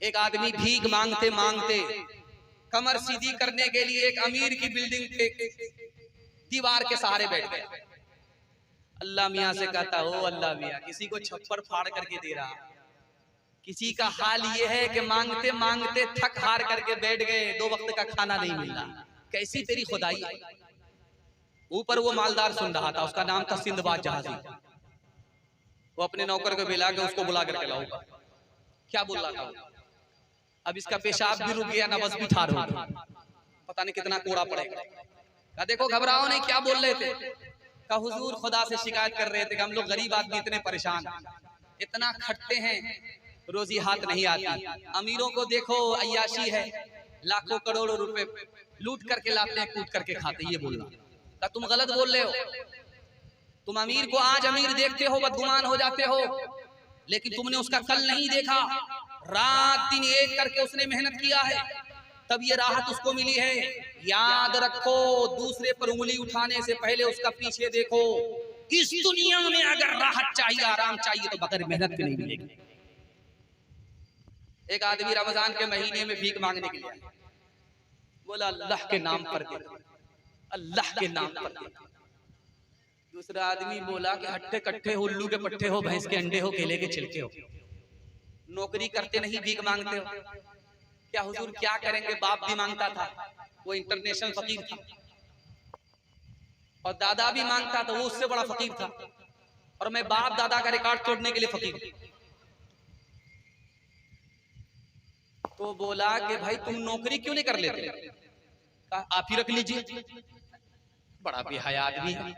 एक आदमी भीख मांगते मांगते कमर सीधी करने के लिए एक अमीर की बिल्डिंग के दीवार के सहारे बैठ गया। अल्लाह मियाँ से कहता, ओ अल्लाह मियाँ, किसी को छप्पर फाड़ करके दे रहा, किसी का हाल ये है कि मांगते मांगते थक हार करके बैठ गए, 2 वक्त का खाना नहीं मिल रहा, कैसी तेरी खुदाई। ऊपर वो मालदार सुन रहा था, उसका नाम था सिंदबाद जहाजी। वो अपने नौकर को बुला के उसको बुला करके लाऊंगा। क्या बोल रहा था? अब इसका पेशाब भी रुक गया, नबज भी ठार हो गया, पता नहीं कितना कोड़ा पड़ेगा। कहा देखो घबराओ नहीं, क्या बोल रहे थे? कहा हुजूर खुदा से शिकायत कर रहे थे कि हम लोग गरीब आदमी इतने परेशान, इतना खटते हैं, रोजी हाथ नहीं आती। अमीरों को देखो अय्याशी है, लाखों करोड़ों रुपए लूट करके लाते हैं, कूट करके खाते। ये बोलना कहा तुम गलत बोल रहे हो। तुम अमीर को आज अमीर देखते हो, बदगुमान हो जाते हो, लेकिन तुमने उसका कल नहीं देखा। रात दिन एक करके उसने मेहनत किया है, तब ये राहत उसको मिली है। याद रखो, दूसरे पर उंगली उठाने से पहले उसका पीछे देखो। इस दुनिया में अगर राहत चाहिए, आराम चाहिए, तो बगैर मेहनत के नहीं मिलेगी। एक आदमी रमजान के महीने में भीख मांगने के लिए बोला, अल्लाह के नाम पर दे, अल्लाह के नाम पर दे। दूसरा आदमी बोला कि हट्टे कट्टे हो, उल्लू के पट्टे हो, भैंस के अंडे हो, केले के छिलके हो, नौकरी करते नहीं भीख मांगते हो। क्या हुजूर क्या करेंगे, बाप भी मांगता था, वो इंटरनेशनल फकीर था, और दादा भी मांगता था, वो उससे बड़ा फकीर था, और मैं बाप दादा का रिकॉर्ड तोड़ने के लिए फकीर। तो बोला कि भाई तुम नौकरी क्यों नहीं कर लेते? कहा आप ही रख लीजिए, बड़ा बेहया आदमी है।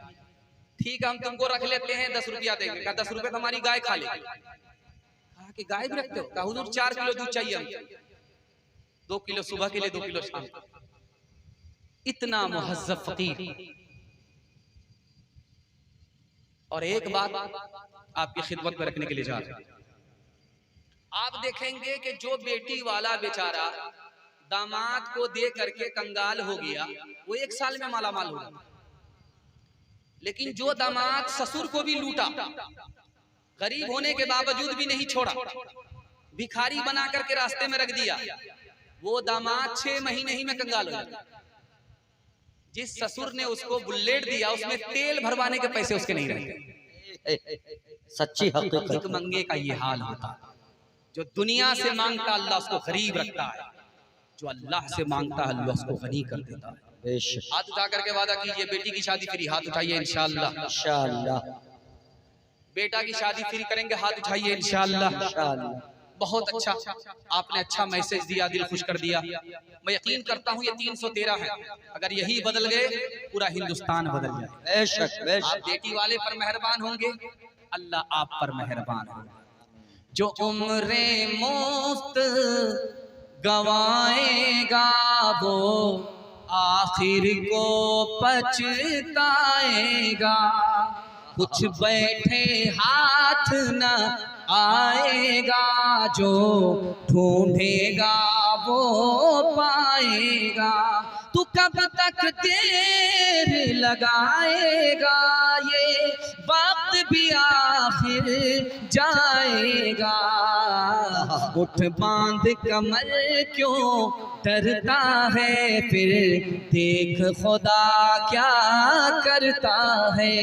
ठीक है हम तुमको रख लेते हैं, 10 रुपया देंगे। कहा 10 रुपए तो हमारी गाय खा लेगी। कहा कि गाय भी रखते हो? कहा हुजूर 4 किलो दूध चाहिए हमको, 2 किलो सुबह के लिए, 2 किलो शाम को। इतना मुहज्जब फकीर। और एक बात आपकी खिदमत में रखने के लिए जा रहा हूं, आप देखेंगे कि जो बेटी वाला बेचारा दामाद को दे करके कंगाल हो गया, वो 1 साल में माला माल होगा। लेकिन जो दामाद ससुर को भी लूटा, गरीब होने के बावजूद भी नहीं छोड़ा, भिखारी बना करके रास्ते में रख दिया, वो दामाद 6 महीने ही में कंगाल हो गया। जिस ससुर ने उसको बुलेट दिया, उसमें तेल भरवाने के पैसे उसके नहीं रहते। सच्ची हकीकत मंगे का ये हाल होता है। जो दुनिया से मांगता अल्लाह उसको गरीब रखता है, जो अल्लाह से मांगता है अल्लाह उसको गनी कर देता है। हाथ उठा करके वादा कीजिए, बेटी की शादी फ्री, हाथ उठाइए इंशाअल्लाह। इंशाअल्लाह। बेटा की शादी फ्री करेंगे, हाथ उठाइए इंशाअल्लाह। बहुत अच्छा, आपने अच्छा मैसेज दिया, दिल खुश कर दिया। मैं यकीन करता हूँ ये 313 है, अगर यही बदल गए पूरा हिंदुस्तान बदल जाए। बेशक आप बेटी वाले पर मेहरबान होंगे, अल्लाह आप पर मेहरबान होगा। जो उम्रे मुफ्त गवाएगा वो आखिर को पछताएगा। कुछ बैठे हाथ न आएगा, जो ढूंढेगा वो पाएगा। तू कब तक देर लगाएगा, ये वक्त भी आखिर जाएगा। उठ बांध कमर क्यों डरता है, फिर देख खुदा क्या करता है।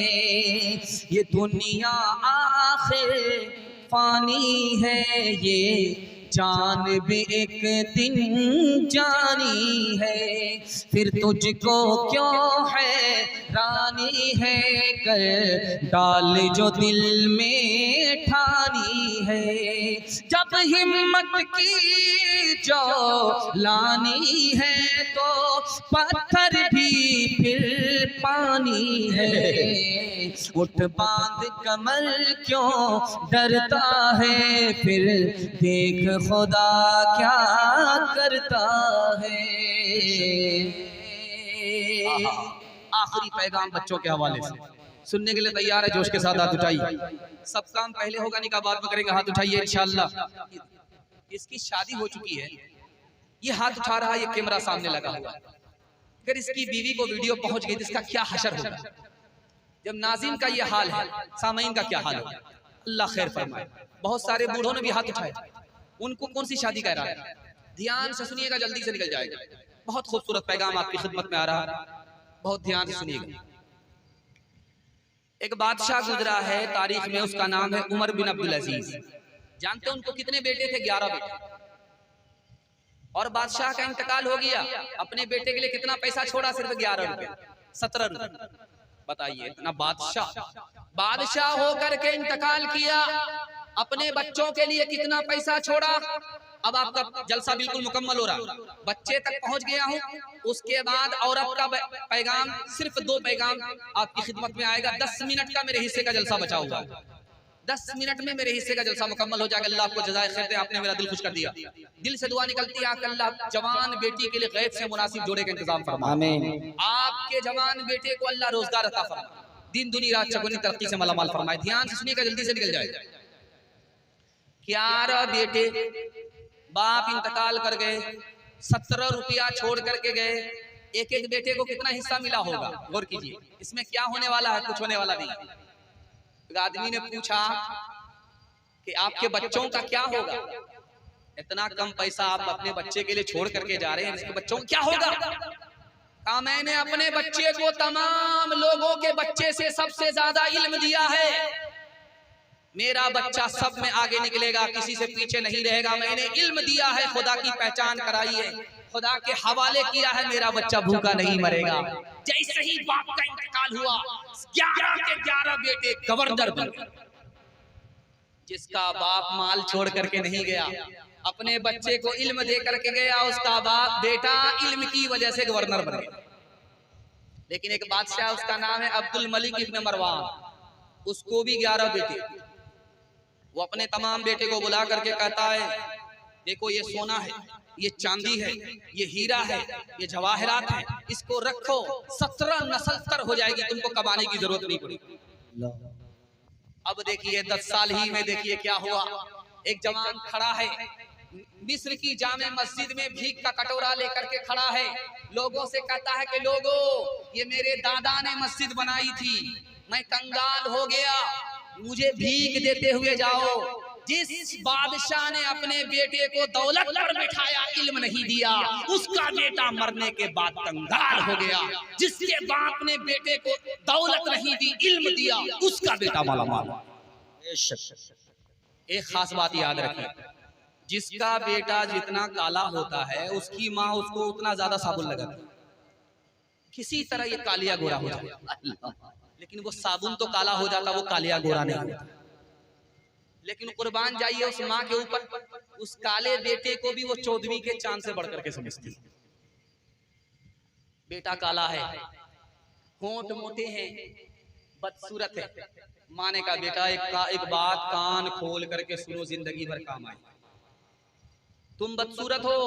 ये दुनिया आखिर फानी है, ये जान भी एक दिन जानी है। फिर तुझको क्यों है रानी है, कर डाल जो दिल में ठानी है। जब हिम्मत की जो लानी है, तो पत्थर भी फिर पानी है। उठ बांध कमर क्यों डरता है, फिर देख खुदा क्या करता है। आखिरी पैगाम बच्चों के हवाले से सुनने के लिए तैयार है? जोश के साथ हाथ उठाइए। सब काम पहले होगा, निकाह बाद में करेंगे, हाथ उठाइए इंशाअल्लाह। इसकी शादी हो चुकी है, ये हाथ उठा रहा है, ये कैमरा सामने लगा हुआ है। अगर इसकी बीवी को वीडियो पहुंच गई तो इसका क्या हशर होगा? जब नाज़रीन का ये हाल है, सामईन का क्या हाल होगा? अल्लाह खैर फरमाए। बहुत सारे बूढ़ों ने भी हाथ उठाए, उनको कौन सी शादी कह रहा है? ध्यान से सुनिएगा, जल्दी से निकल जाएगा। बहुत खूबसूरत पैगाम आपकी खिदमत में आ रहा है, बहुत ध्यान से सुनिएगा। एक बादशाह गुजरा है तारीख में, उसका नाम है उमर बिन अब्दुल अजीज। जानते हैं उनको कितने बेटे थे? 11 बेटे। और बादशाह का इंतकाल हो गया, अपने बेटे के लिए कितना पैसा छोड़ा? सिर्फ 11 रुपए, 17 रुपए। बताइए, इतना बादशाह होकर के इंतकाल किया, अपने बच्चों के लिए कितना पैसा छोड़ा? अब आपका जलसा बिल्कुल मुकम्मल हो रहा, बच्चे तक पहुंच गया हूं। उसके बाद औरत का पैगाम, सिर्फ 2 पैगाम आपकी खिदमत में आएगा। 10 मिनट का मेरे हिस्से का जलसा बचा हुआ, 10 मिनट में मेरे हिस्से का जलसा मुकम्मल हो जाएगा। अल्लाह आपको जज़ाए खैर दे, आपने मेरा दिल खुश कर दिया। दिल से दुआ निकलती है कि अल्लाह जवान बेटी के लिए गैब से मुनासिब जोड़े का इंतजाम फरमाए। आमीन। आपके जवान बेटे को अल्लाह रोजगार अता फरमाए, दिन दुनी रात चौगुनी तरक्की से मालामाल फरमाए। ध्यान से सुनिएगा, जल्दी से निकल जाएगा। 11 बेटे, बाप इंतकाल कर गए, 17 रुपया छोड़ करके गए। एक एक बेटे को कितना हिस्सा मिला होगा? गौर कीजिए, इसमें क्या होने वाला है? कुछ होने वाला नहीं। एक आदमी ने पूछा कि आपके बच्चों का क्या होगा? इतना कम पैसा आप अपने बच्चे के लिए छोड़ करके जा रहे हैं, इसके बच्चों का क्या होगा? कहा, मैंने अपने बच्चे को तमाम लोगों के बच्चे से सबसे ज्यादा इल्म दिया है। मेरा बच्चा सब में आगे निकलेगा, किसी से पीछे नहीं रहेगा। मैंने इल्म दिया है, खुदा की पहचान कराई है, खुदा के हवाले किया है, मेरा बच्चा भूखा नहीं मरेगा। जैसे ही बाप का इंतकाल हुआ, 11 के 11 बेटे गवर्नर बन गए। जिसका बाप माल छोड़ करके नहीं गया, अपने बच्चे को इल्म दे करके गया, उसका बाप बेटा इल्म की वजह से गवर्नर बन गया। लेकिन एक बादशाह, उसका नाम है अब्दुल मलिक इब्न मरवान, उसको भी 11 बेटे। वो अपने तमाम बेटे को बुला करके कहता है, देखो ये सोना है, ये चांदी है, ये हीरा है, ये जवाहरात है, इसको रखो, 17 नस्ल तर हो जाएगी, तुमको कमाने की जरूरत नहीं पड़ेगी। अब देखिए 10 साल ही में देखिए क्या हुआ। एक जवान खड़ा है, मिस्र की जामे मस्जिद में भीख का कटोरा लेकर के खड़ा है, लोगों से कहता है कि लोगों, ये मेरे दादा ने मस्जिद बनाई थी, मैं कंगाल हो गया, मुझे भीख देते हुए जाओ। जिस बादशाह ने अपने बेटे को दौलत पर बिठाया, इल्म नहीं दिया, उसका बेटा मरने के बाद कंगाल हो गया। जिसके बाप ने बेटे को दौलत नहीं दी, इल्म दिया, उसका बेटा मालामाल। एक खास बात याद रखें, जिसका बेटा जितना काला होता है, उसकी माँ उसको उतना ज्यादा साबुन लगाती है। किसी तरह ये कालिया गोरा हो जाता, लेकिन वो साबुन तो काला हो जाता, वो कालिया गोरा नहीं होता। लेकिन कुर्बान जाइए उस माँ के ऊपर, उस काले बेटे को भी वो 14वीं के चांद से बढ़ करके समझती। बेटा काला है, होंठ मोटे हैं, बदसूरत है। माँ ने कहा, बेटा एक बात कान खोल करके सुनो, जिंदगी भर काम आए। तुम बदसूरत हो,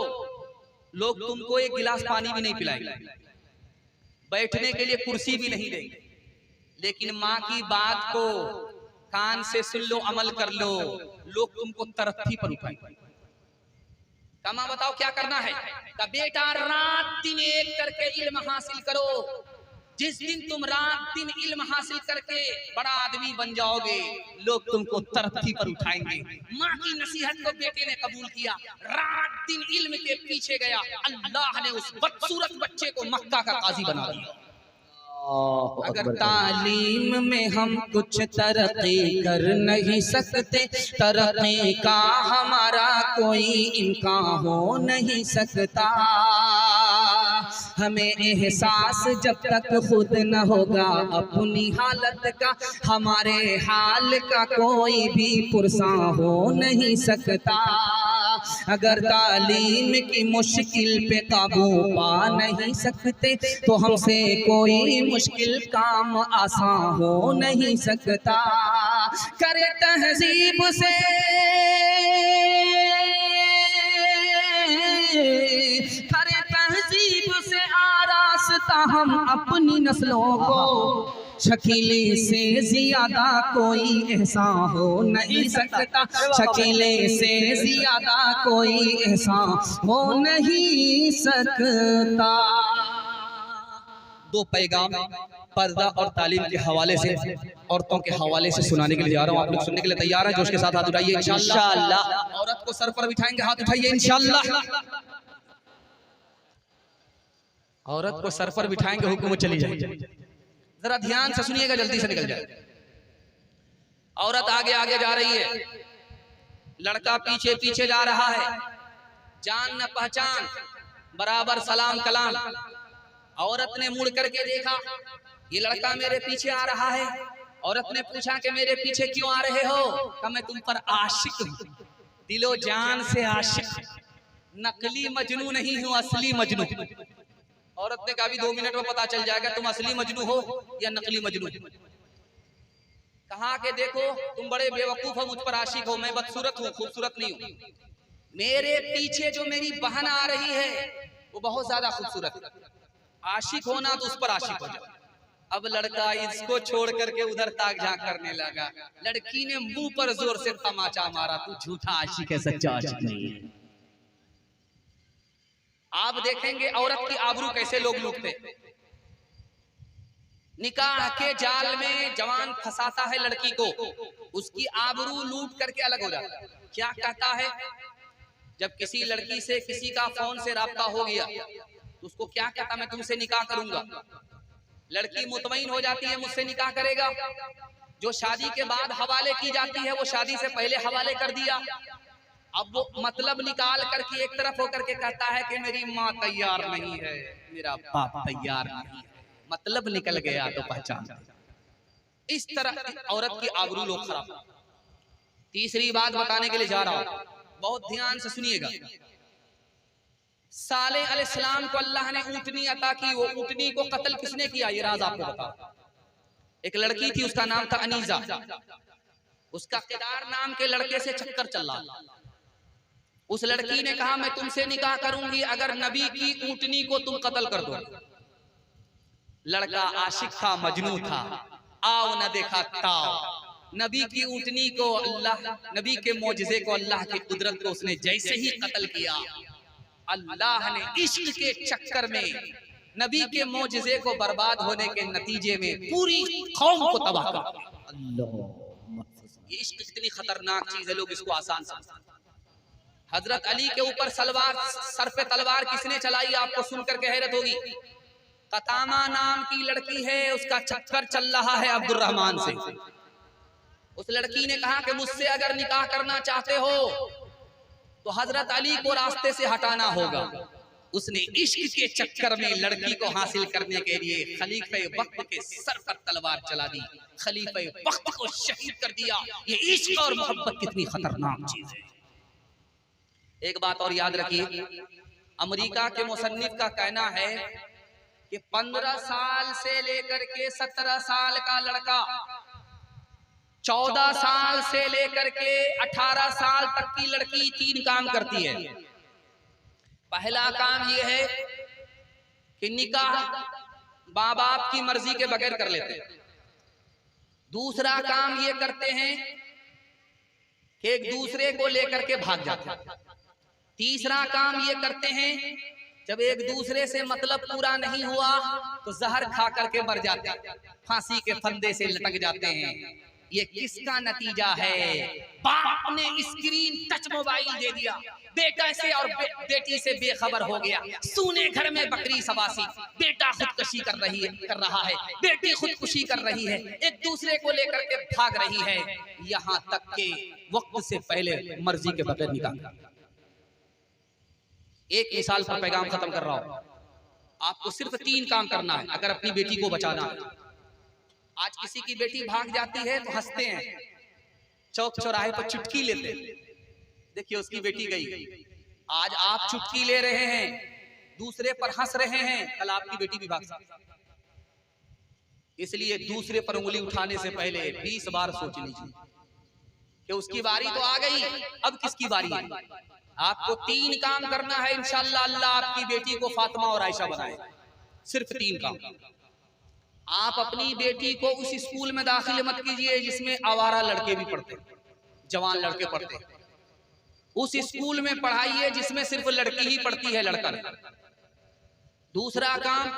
लोग तुमको एक गिलास पानी भी नहीं पिलाएंगे, बैठने के लिए कुर्सी भी नहीं देंगे, लेकिन माँ की बात को कान से सुन लो, अमल कर लो, लोग तुमको तरक्की पर उठाएंगे। कमा बताओ क्या करना है? का बेटा रात दिन एक करके इल्म हासिल करो। जिस दिन तुम रात दिन इल्म हासिल करके बड़ा आदमी बन जाओगे, लोग तुमको तरक्की पर उठाएंगे। माँ की नसीहत को बेटे ने कबूल किया, रात दिन इल्म के पीछे गया। अल्लाह ने उस बदसूरत बच्चे को मक्का का काजी बना दिया। अगर तालीम में हम कुछ तरक्की कर नहीं सकते, तरक्की का हमारा कोई इम्कान हो नहीं सकता। हमें एहसास जब तक खुद न होगा अपनी हालत का, हमारे हाल का कोई भी पुरसा हो नहीं सकता। अगर तालीम की मुश्किल पे काबू पा नहीं सकते, तो हमसे कोई मुश्किल काम आसान हो नहीं सकता। करे तहजीब से आरास्ता हम अपनी नस्लों को, शकीले से ज्यादा कोई एहसान हो नहीं सकता। शकीले से ज्यादा कोई एहसान हो नहीं सकता। 2 पैगाम पर्दा और तालीम के हवाले से, औरतों के हवाले से सुनाने के लिए जा रहा हूँ। आप लोग सुनने के लिए तैयार हैं? जोश के साथ हाथ उठाइए इंशाअल्लाह। औरत को सर पर बिठाएंगे, हाथ उठाइए इंशाअल्लाह। औरत को सर पर बिठाएंगे, हुक्म चली जाएगी। जरा ध्यान से सुनिएगा, जल्दी से निकल जाए। औरत आगे आगे जा रही है, लड़का पीछे पीछे जा रहा है। जान न पहचान, बराबर सलाम कलाम। औरत ने मुड़ करके देखा, ये लड़का मेरे पीछे आ रहा है। औरत ने पूछा कि मेरे पीछे क्यों आ रहे हो? कहा मैं तुम पर आशिक हूं, दिलो जान से आशिक, नकली मजनू नहीं हूं, असली मजनू। औरत ने कहा अभी 2 मिनट में पता चल जाएगा तुम असली मजनू हो या नकली मजनू। कहा कि देखो तुम बड़े बेवकूफ हो, मुझ पर आशिक हो, मैं बदसूरत हूँ, खूबसूरत नहीं हूँ। मेरे पीछे जो मेरी बहन आ रही है वो बहुत ज्यादा खूबसूरत है, आशिक होना तो उस पर आशिक हो जाओ। अब लड़का इसको छोड़ करके उधर ताक झांक करने लगा। लड़की ने मुंह पर जोर से तमाचा मारा, तू झूठा आशिक है, सच्चा आशिक नहीं है। आप देखेंगे औरत की आबरू कैसे लोग लूटते। निकाह के जाल में जवान फंसाता है लड़की को, उसकी आबरू लूट करके अलग हो जाता है। क्या कहता है? जब किसी लड़की से किसी का फोन से राब्ता हो गया तो उसको क्या कहता, मैं तुमसे निकाह करूंगा। लड़की मुतमईन हो जाती है, मुझसे निकाह करेगा। जो शादी के बाद हवाले की जाती है वो शादी से पहले हवाले कर दिया। अब वो मतलब निकाल करके एक तरफ होकर के कहता है कि मेरी माँ तैयार नहीं है, मेरा बाप तैयार नहीं है। मतलब निकल गया तो पहचान। इस तरह औरत की आबरू लोग खराब। तीसरी बात बताने के लिए जा रहा हूं, बहुत ध्यान से सुनिएगा। सालेह अलैहिस्सलाम को अल्लाह ने ऊंटनी अता की। वो ऊंटनी को कत्ल किसने किया ये राज आपको बता। एक लड़की थी, उसका नाम था अनीजा। उसका किदार नाम के लड़के से चक्कर चल रहा। उस लड़की ने कहा मैं तुमसे निकाह करूंगी अगर नबी की ऊंटनी को तुम कत्ल कर दो। लड़का आशिक था, मजनू था, आओ न देखा ताओ। नबी की ऊंटनी को अल्लाह, नबी के मौजज़े को, अल्लाह की कुदरत को उसने जैसे ही कत्ल किया, अल्लाह ने इश्क के चक्कर में नबी के मौजज़े को बर्बाद होने के नतीजे में पूरी कौम को तबाह कर दिया। ये इश्क कितनी खतरनाक चीज है, लोग इसको आसान समझते। हजरत अली के ऊपर सर पे तलवार किसने चलाई आपको सुनकर के हैरत होगी। कतामा नाम की लड़की है, उसका चक्कर चल रहा है अब्दुर्रहमान से। उस लड़की ने कहा कि मुझसे अगर निकाह करना चाहते हो तो हजरत अली को रास्ते से हटाना होगा। उसने इश्क के चक्कर में लड़की को हासिल करने के लिए खलीफे वक्त के सर पर तलवार चला दी, खलीफे वक्त को शहीद कर दिया। ये इश्क और मोहब्बत कितनी खतरनाक चीज है। एक बात और याद रखिए, अमेरिका के मुसन्निफ का कहना है कि 15 साल से लेकर के 17 साल का लड़का 14 साल से लेकर के 18 साल तक की लड़की 3 काम करती है। पहला काम यह है कि निकाह माँ बाप की मर्जी के बगैर कर लेते हैं। दूसरा काम ये करते हैं कि एक दूसरे को लेकर के भाग जाते हैं। तीसरा काम ये करते हैं जब एक दूसरे से मतलब पूरा नहीं हुआ तो जहर खा करके मर जाते हैं, फांसी के फंदे से लटक जाते हैं। ये किसका नतीजा है? बाप ने स्क्रीन टच मोबाइल दे दिया, बेटा से और बेटी से बेखबर हो गया। सूने घर में बकरी सवासी, बेटा खुदकुशी कर रहा है, बेटी खुदकुशी कर रही है, एक दूसरे को लेकर के भाग रही है, यहाँ तक के वक्त से पहले मर्जी के बगैर निकाह। एक मिसाल पर पैगाम खत्म कर रहा हूं। आपको सिर्फ 3 काम करना है अगर अपनी बेटी को बचाना है। आज किसी की बेटी भाग जाती है तो हंसते हैं, चौक चौराहे पर चुटकी लेते हैं, देखिए उसकी बेटी गई। आज आप चुटकी ले रहे हैं, दूसरे पर हंस रहे हैं, कल आपकी बेटी भी भाग सकती है। इसलिए दूसरे पर उंगली उठाने से पहले 20 बार सोच लीजिए कि उसकी बारी तो आ गई, अब किसकी बारी है। आपको 3 काम करना है, इंशाअल्लाह अल्लाह आपकी बेटी को फातिमा और आयशा बनाए। सिर्फ 3 काम। आप अपनी बेटी को उस स्कूल में दाखिल मत कीजिए जिसमें आवारा लड़के भी पढ़ते, जवान लड़के पढ़ते। उस स्कूल में पढ़ाइए जिसमें सिर्फ लड़की ही पढ़ती है, लड़का नहीं। दूसरा काम,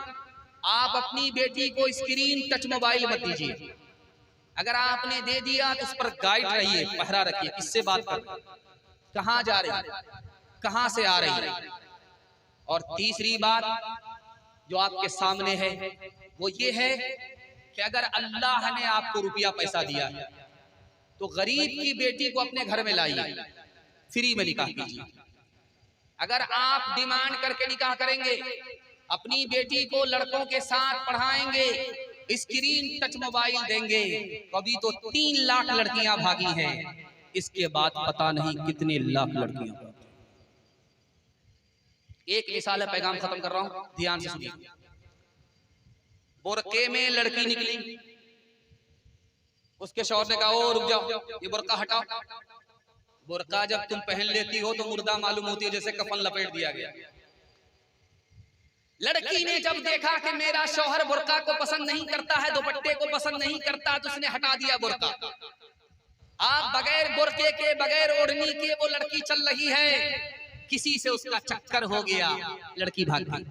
आप अपनी बेटी को स्क्रीन टच मोबाइल मत दीजिए। अगर आपने दे दिया तो उस पर गाइड रहिए, पहरा रखिए, किससे बात कर, कहां जा रही है, कहां से आ रही है। और तीसरी बात जो आपके सामने है वो ये है कि अगर अल्लाह ने आपको रुपया पैसा दिया है तो गरीब की बेटी को अपने घर में लाइए, फ्री में निकाह कीजिए। अगर आप डिमांड करके निकाह करेंगे, अपनी बेटी को लड़कों के साथ पढ़ाएंगे, स्क्रीन टच मोबाइल देंगे, कभी तो 3 लाख लड़कियां भागी हैं, इसके बाद पता नहीं कितने लाख लड़कियां। एक मिसाल है, पैगाम खत्म कर रहा हूं, ध्यान से सुनिए। बुरके में लड़की निकली, उसके शौहर ने कहा ओ रुक जाओ, ये बुरका हटाओ। बुरका जब तुम पहन लेती हो तो मुर्दा मालूम होती है, जैसे कफन लपेट दिया गया। लड़की ने जब देखा कि मेरा शौहर बुरका को पसंद नहीं करता है, दुपट्टे को पसंद नहीं करता, तो उसने हटा दिया बुरका। आप बगैर बुरके के, बगैर ओढ़नी के वो लड़की चल रही है, किसी से उसका चक्कर हो गया, लड़की भाग गई।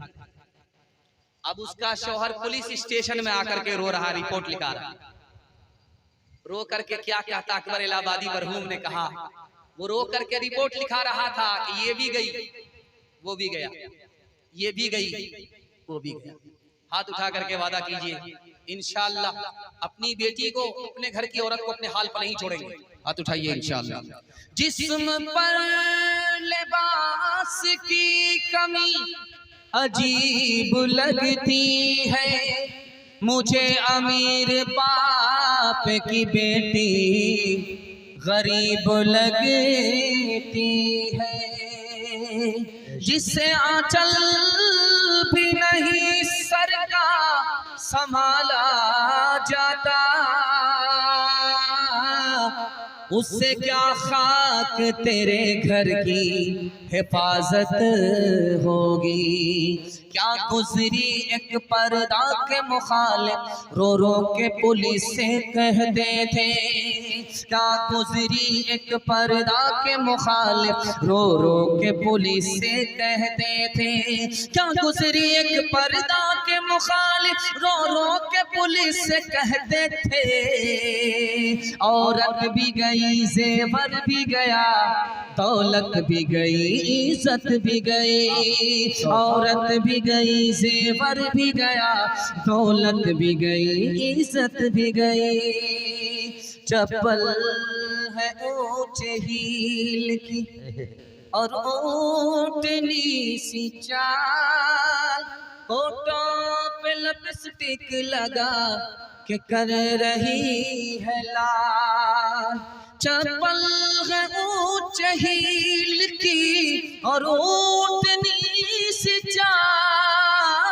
अब उसका शौहर पुलिस स्टेशन में आकर के रो रहा, रिपोर्ट लिखा रहा। रो करके क्या कहता, अकबर इलाहाबादी मरहूम ने कहा, वो रो करके रिपोर्ट लिखा रहा था कि ये भी गई, वो भी गया, ये भी गई, वो भी गया। हाथ उठा करके वादा कीजिए, इंशाअल्लाह अपनी बेटी को, अपने घर की औरत को अपने हाल पर नहीं छोड़ेंगे। हाथ उठाइए इंशाअल्लाह। जिस्म पर लिबास की कमी अजीब लगती है, मुझे अमीर बाप की बेटी गरीब लगती है। जिससे आंचल भी नहीं सर का संभाला जाता, उससे क्या खाक तेरे घर की हिफाजत होगी। क्या गुजरी एक पर्दा के मुखालिफ रो रो के पुलिस से कहते थे, क्या गुजरी एक पर्दा के मुखालिफ रो रो के पुलिस से कहते थे, क्या गुजरी एक पर्दा के मुखालिफ रो रो के पुलिस से कहते थे। औरत भी गई, जेवर भी गया, दौलत भी गई, इज्जत भी गई। औरत भी गई, जेवर भी गया, दौलत भी गई, इज्जत भी गई। चप्पल है ऊंचे हील की और ऊंटनी सी चाल, होठों पे लिपस्टिक लगा के कर रही है लाल। चप्पल है ऊंचे हील की और ऊंटनी सी चाल,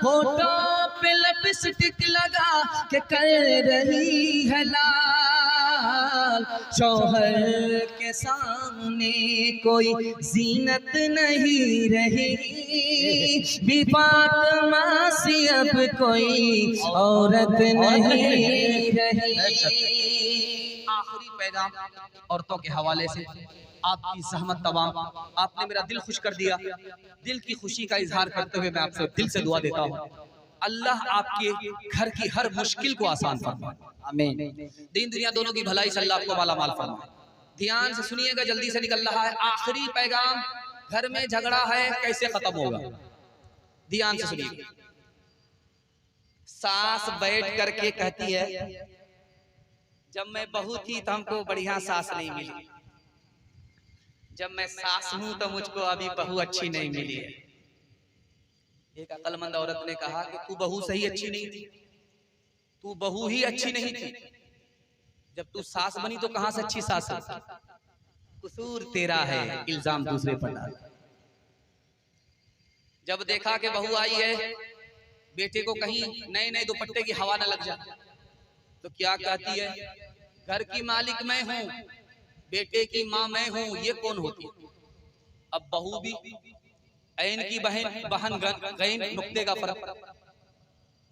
होठों पे लिपस्टिक लगा के कर रही है लाल। शौहर के सामने कोई जीनत नहीं रही, फातिमा सी अब कोई औरत नहीं रही। आखिरी पैगाम औरतों के हवाले से, आपकी ज़हमत तमाम, आपने मेरा दिल खुश कर दिया। दिल की खुशी का इजहार करते हुए मैं आपसे दिल से दुआ देता हूँ, अल्लाह आपके घर की हर मुश्किल को आसान फरमाए, आमीन। दीन दुनिया दोनों की भलाई से अल्लाह आपको माला माल फरमाए। ध्यान से सुनिएगा, जल्दी से निकल रहा है आखिरी पैगाम। घर में झगड़ा है, कैसे खत्म होगा, ध्यान से सुनिए। सास बैठ करके कहती है, जब मैं बहू थी तो हमको बढ़िया सास नहीं मिली, जब मैं सास हूं तो मुझको अभी बहू अच्छी नहीं मिली है। एक अक्लमंद औरत ने कहा कि तू बहू सही अच्छी नहीं थी, तू बहू ही अच्छी नहीं थी, जब तू सास बनी तो कहां से अच्छी सास है? कसूर तेरा है, इल्जाम दूसरे पर डाल। जब देखा कि बहू आई है, बेटे को कहीं नए नए दुपट्टे की हवा न लग जाए, तो क्या कहती है, घर की मालिक मैं हूं, बेटे की माँ मैं हूं, ये कौन होती है? अब बहू भी ऐन की बहन गैन नुक्ते का फर्क।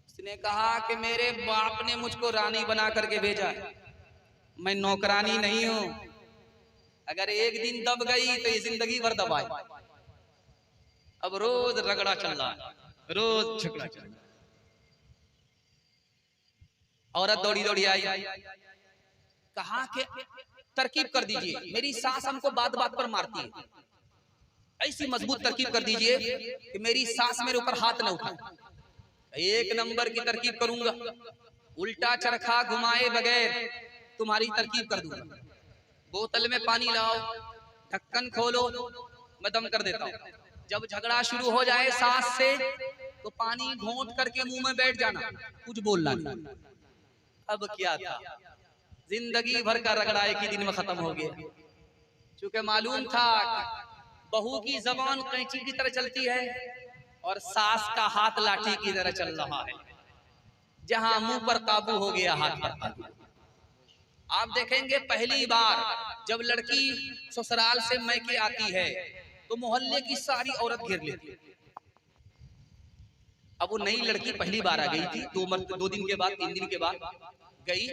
उसने कहा कि मेरे बाप ने मुझको रानी बना करके भेजा है, मैं नौकरानी नहीं हूं, अगर एक दिन दब गई तो ये जिंदगी भर दबाए। अब रोज रगड़ा चल रहा है, रोज झगड़ा चल रहा है। औरत दौड़ी दौड़ी आई, कहा कि तरकीब कर दीजिए, मेरी सास हमको बात बात पर मारती है, ऐसी मजबूत तरकीब कर दीजिए कि मेरी सास मेरे ऊपर हाथ न उठाए। एक नंबर की तरकीब करूंगा, उल्टा चरखा घुमाए बगैर तुम्हारी तरकीब कर दूंगा। बोतल में पानी लाओ, ढक्कन खोलो, मैं दम कर देता हूँ। जब झगड़ा शुरू हो जाए सास से तो पानी घोंट करके मुंह में बैठ जाना, कुछ बोलना नहीं। अब क्या था, जिंदगी भर का रगड़ा एक ही दिन में खत्म हो गया। क्योंकि मालूम था बहू की जबान कैंची की तरह चलती है और सास का हाथ लाठी की तरह चल रहा है। जहां मुंह पर काबू हो गया, हाथ पर काबू। आप देखेंगे पहली बार जब लड़की ससुराल से मैके आती है तो मोहल्ले की सारी औरत घेर लेती है। अब वो नई लड़की पहली बार आ गई थी, 2 दिन के बाद 3 दिन के बाद गई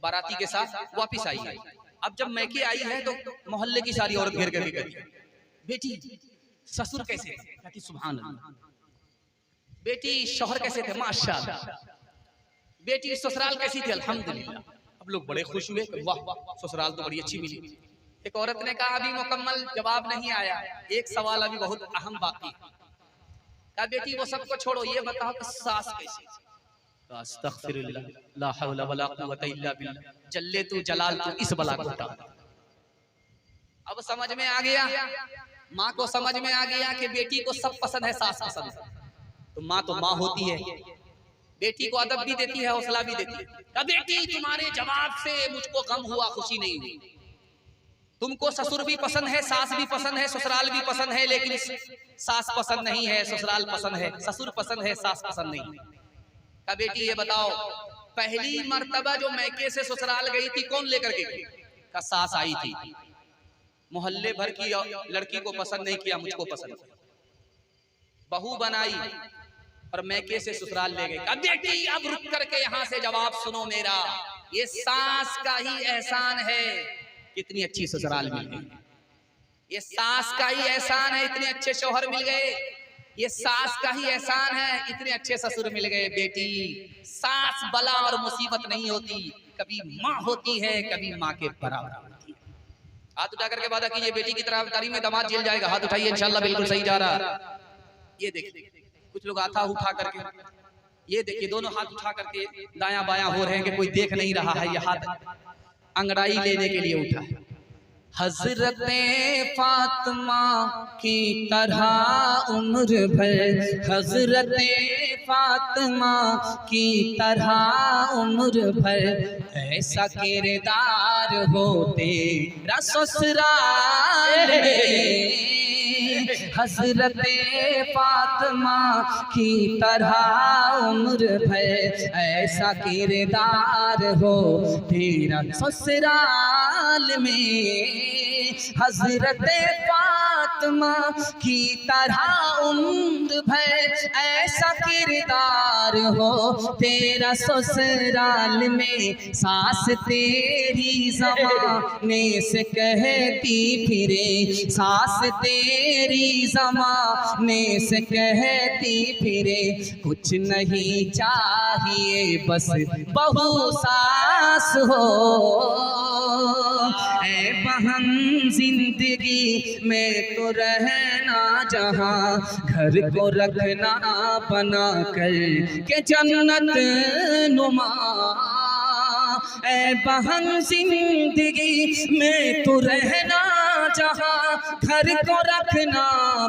बाराती के साथ, वापिस आई है। अब जब मैके आई है तो मोहल्ले की सारी औरत घेर करके गई, बेटी ससुर कैसे थे? कहती सुभान अल्लाह। बेटी शौहर कैसे थे? माशाअल्लाह। बेटी ससुराल कैसी थी? अल्हम्दुलिल्लाह। अब लोग बड़े खुश हुए, वाह ससुराल तो बड़ी अच्छी मिली। एक औरत ने कहा अभी मुकम्मल जवाब नहीं आया, एक सवाल अभी बहुत अहम बाकी। कहा बेटी वो सबको छोड़ो, ये बताओ कि सास कैसी थी? अस्तगफिरुल्लाह, ला हौला वला कुव्वता इल्ला बिल्लाह, जल्ले तू जलाल तू इस बला को हटा। अब समझ में आ गया, माँ को समझ में आ गया कि बेटी को सब पसंद है, सास पसंद है। तो माँ तो माँ होती है, बेटी को अदब भी देती है, हौसला भी देती है। कहा बेटी तुम्हारे जवाब से मुझको गम हुआ, खुशी नहीं हुई। तुमको ससुर भी पसंद है, सास भी पसंद है, ससुराल भी पसंद है, लेकिन सास पसंद नहीं है, ससुराल पसंद है, ससुर पसंद है, सास पसंद नहीं। कहा बेटी ये बताओ पहली मर्तबा जो मैके से ससुराल गई थी कौन लेकर के गई? कहा सास आई थी। मोहल्ले भर की लड़की को पसंद नहीं किया, मुझको पसंद। बहू बनाई और मैके से ससुराल ले गई। कहा बेटी अब रुक करके यहाँ से जवाब सुनो मेरा, ये सास का ही एहसान है, कितनी अच्छी ससुराल मिल गई। ये सास का ही एहसान है, इतने अच्छे शौहर मिल गए। ये सास का ही एहसान है, इतने अच्छे ससुर मिल गए। बेटी सास बला और मुसीबत नहीं होती, कभी माँ होती है, कभी माँ के बराबर होती है। हाथ उठा करके वादा कीजिए बेटी की तरफदारी में दामाद जेल जाएगा। हाथ उठाइए, इंशाल्लाह बिल्कुल सही जा रहा। ये देखिए कुछ लोग हाथ उठा करके, ये देखिए दोनों हाथ उठा करके दायां बायां हो रहे हैं कि कोई देख नहीं रहा है। ये हाथ अंगड़ाई लेने के लिए उठा। हजरत फातिमा की तरह उम्र भर, हजरत फातिमा की तरह उम्र भर, ऐसा किरदार हो तेरा ससुराल में। हजरत फातिमा की तरह उम्र भर, ऐसा किरदार हो तेरा ससुराल में। हजरत फातिमा की तरह उम्र भर, ऐसा किरदार हो तेरा ससुराल में। सास तेरी ज़माने से कहती फिरे, सास तेरी ज़माने से कहती फिरे, कुछ नहीं चाहिए बस बहू सास हो। ऐ बहन जिंदगी में तो रहना जहाँ, घर को रखना बना कर के जन्नत नुमा। ऐ बहन जिंदगी में तो रहना जहाँ, घर को रखना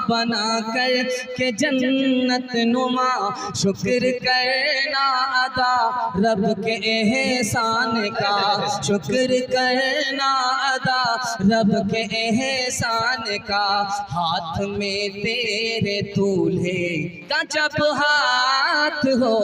बना कर के जन्नत नुमा। शुक्र करना अदा रब के एहसान का, शुक्र करना अदा रब के एहसान का। हाथ में तेरे दूल्हे का जब हाथ हो,